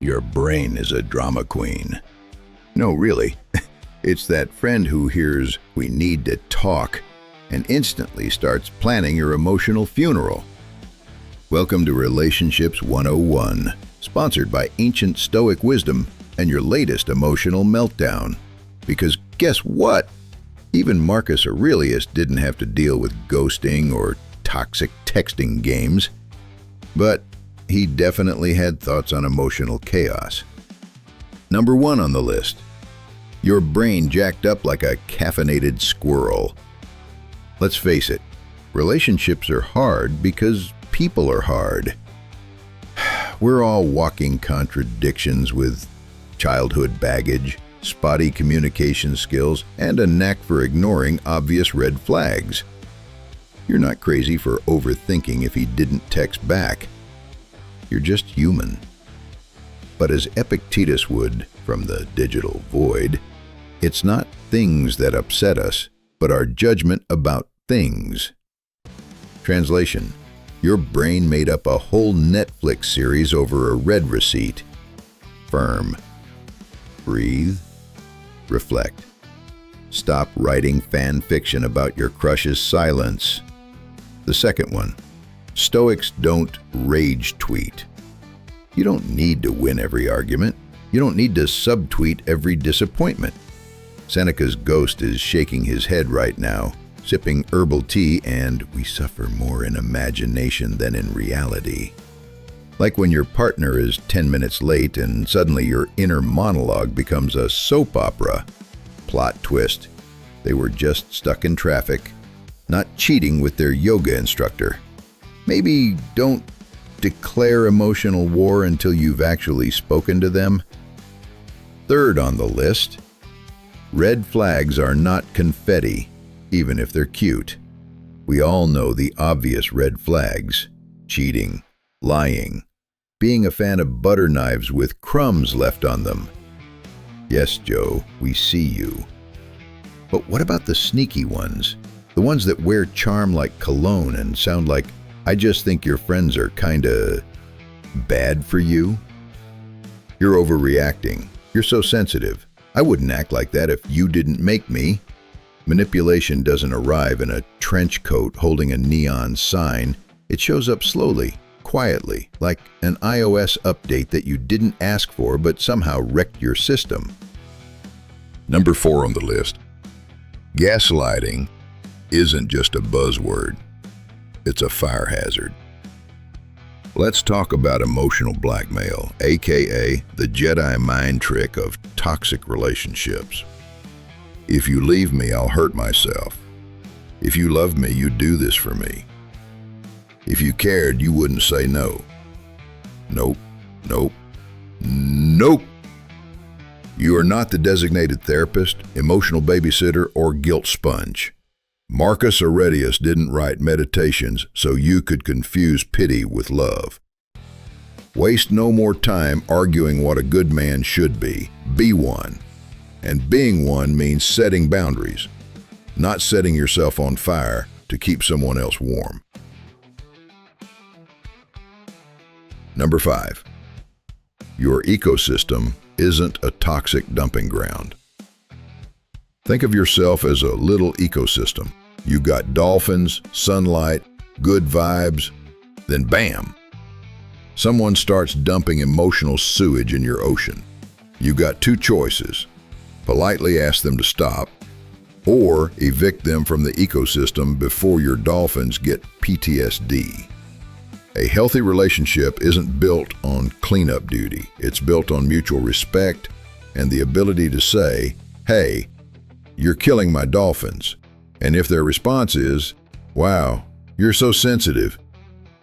Your brain is a drama queen. No, really. It's that friend who hears "we need to talk" and instantly starts planning your emotional funeral. Welcome to Relationships 101, sponsored by ancient Stoic wisdom and your latest emotional meltdown. Because guess what? Even Marcus Aurelius didn't have to deal with ghosting or toxic texting games. But he definitely had thoughts on emotional chaos. Number 1 on the list. Your brain jacked up like a caffeinated squirrel. Let's face it, relationships are hard because people are hard. We're all walking contradictions with childhood baggage, spotty communication skills, and a knack for ignoring obvious red flags. You're not crazy for overthinking if he didn't text back. You're just human. But as Epictetus would, from the digital void, it's not things that upset us, but our judgment about things. Translation: your brain made up a whole Netflix series over a red receipt. Firm. Breathe. Reflect. Stop writing fan fiction about your crush's silence. The second one. Stoics don't rage tweet. You don't need to win every argument. You don't need to subtweet every disappointment. Seneca's ghost is shaking his head right now, sipping herbal tea, and we suffer more in imagination than in reality. Like when your partner is 10 minutes late and suddenly your inner monologue becomes a soap opera. Plot twist: they were just stuck in traffic, not cheating with their yoga instructor. Maybe don't declare emotional war until you've actually spoken to them. Third on the list, red flags are not confetti, even if they're cute. We all know the obvious red flags: cheating, lying, being a fan of butter knives with crumbs left on them. Yes, Joe, we see you. But what about the sneaky ones? The ones that wear charm like cologne and sound like, "I just think your friends are kinda bad for you"? You're overreacting. You're so sensitive. I wouldn't act like that if you didn't make me. Manipulation doesn't arrive in a trench coat holding a neon sign. It shows up slowly, quietly, like an iOS update that you didn't ask for but somehow wrecked your system. Number 4 on the list. Gaslighting isn't just a buzzword. It's a fire hazard. Let's talk about emotional blackmail, aka the Jedi mind trick of toxic relationships. If you leave me, I'll hurt myself. If you love me, you'd do this for me. If you cared, you wouldn't say no. Nope, nope, nope. You are not the designated therapist, emotional babysitter, or guilt sponge. Marcus Aurelius didn't write Meditations so you could confuse pity with love. Waste no more time arguing what a good man should be. Be one. And being one means setting boundaries, not setting yourself on fire to keep someone else warm. Number 5. Your ecosystem isn't a toxic dumping ground. Think of yourself as a little ecosystem. You got dolphins, sunlight, good vibes, then bam! Someone starts dumping emotional sewage in your ocean. You got 2 choices: politely ask them to stop, or evict them from the ecosystem before your dolphins get PTSD. A healthy relationship isn't built on cleanup duty. It's built on mutual respect and the ability to say, "Hey, you're killing my dolphins." And if their response is, "Wow, you're so sensitive,"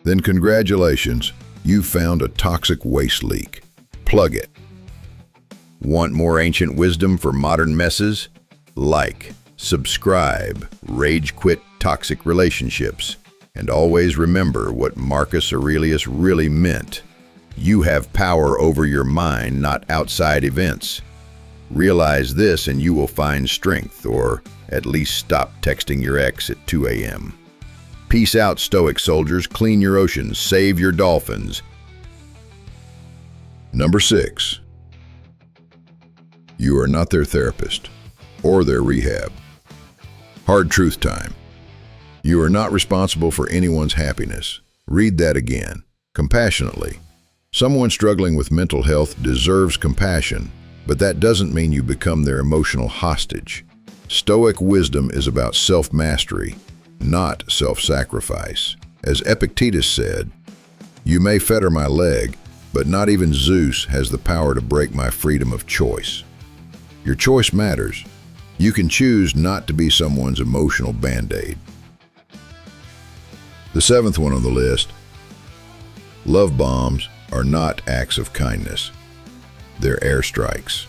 then congratulations, you've found a toxic waste leak. Plug it. Want more ancient wisdom for modern messes? Like, subscribe, rage quit toxic relationships, and always remember what Marcus Aurelius really meant. You have power over your mind, not outside events. Realize this and you will find strength, or at least stop texting your ex at 2 a.m. Peace out, Stoic soldiers. Clean your oceans. Save your dolphins. Number 6. You are not their therapist or their rehab. Hard truth time. You are not responsible for anyone's happiness. Read that again, compassionately. Someone struggling with mental health deserves compassion, but that doesn't mean you become their emotional hostage. Stoic wisdom is about self-mastery, not self-sacrifice. As Epictetus said, "You may fetter my leg, but not even Zeus has the power to break my freedom of choice." Your choice matters. You can choose not to be someone's emotional band-aid. The 7th one on the list: love bombs are not acts of kindness. They're airstrikes.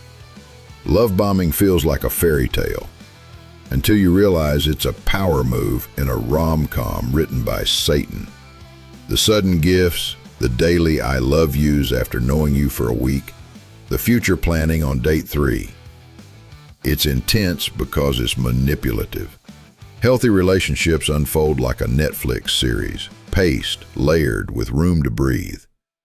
Love bombing feels like a fairy tale until you realize it's a power move in a rom-com written by Satan. The sudden gifts, the daily I love yous after knowing you for a week, the future planning on date 3. It's intense because it's manipulative. Healthy relationships unfold like a Netflix series, paced, layered, with room to breathe,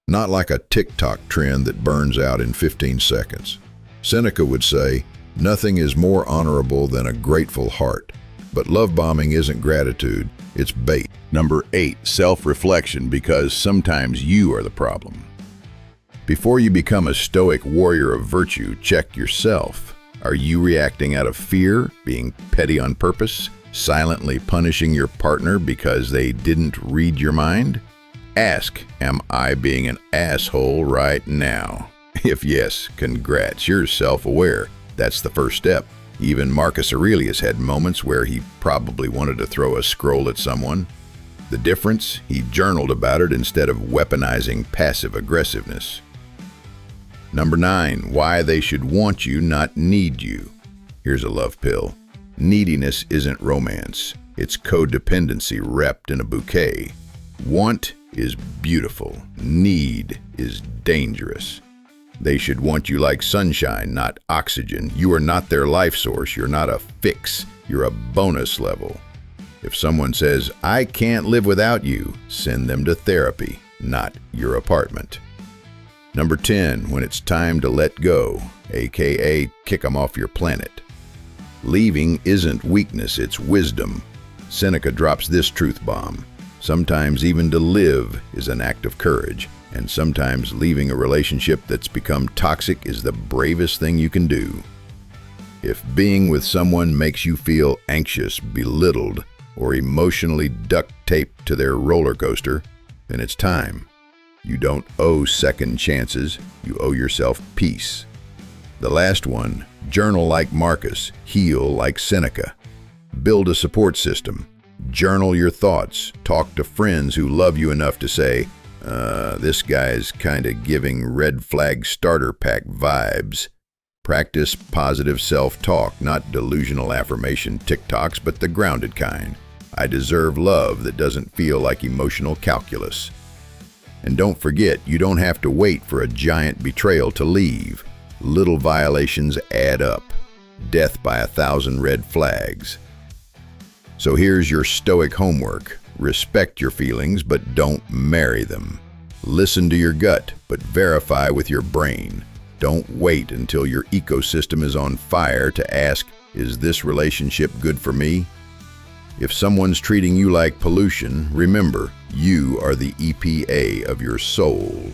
not like a TikTok trend that burns out in 15 seconds. Seneca would say, "Nothing is more honorable than a grateful heart." But love bombing isn't gratitude, it's bait. Number 8, self-reflection, because sometimes you are the problem. Before you become a stoic warrior of virtue, check yourself. Are you reacting out of fear, being petty on purpose, silently punishing your partner because they didn't read your mind? Ask, am I being an asshole right now? If yes, congrats, you're self-aware. That's the first step. Even Marcus Aurelius had moments where he probably wanted to throw a scroll at someone. The difference? He journaled about it instead of weaponizing passive aggressiveness. Number 9, why they should want you, not need you. Here's a love pill. Neediness isn't romance. It's codependency wrapped in a bouquet. Want is beautiful. Need is dangerous. They should want you like sunshine, not oxygen. You are not their life source. You're not a fix. You're a bonus level. If someone says, "I can't live without you," send them to therapy, not your apartment. Number 10, when it's time to let go, aka kick them off your planet. Leaving isn't weakness, it's wisdom. Seneca drops this truth bomb. Sometimes even to live is an act of courage, and sometimes leaving a relationship that's become toxic is the bravest thing you can do. If being with someone makes you feel anxious, belittled, or emotionally duct-taped to their roller coaster, then it's time. You don't owe second chances, you owe yourself peace. The last one, journal like Marcus, heal like Seneca. Build a support system. Journal your thoughts. Talk to friends who love you enough to say, this guy's kinda giving red flag starter pack vibes. Practice positive self-talk, not delusional affirmation TikToks, but the grounded kind. I deserve love that doesn't feel like emotional calculus. And don't forget, you don't have to wait for a giant betrayal to leave. Little violations add up. Death by 1,000 red flags. So here's your stoic homework. Respect your feelings, but don't marry them. Listen to your gut, but verify with your brain. Don't wait until your ecosystem is on fire to ask, is this relationship good for me? If someone's treating you like pollution, remember, you are the EPA of your soul.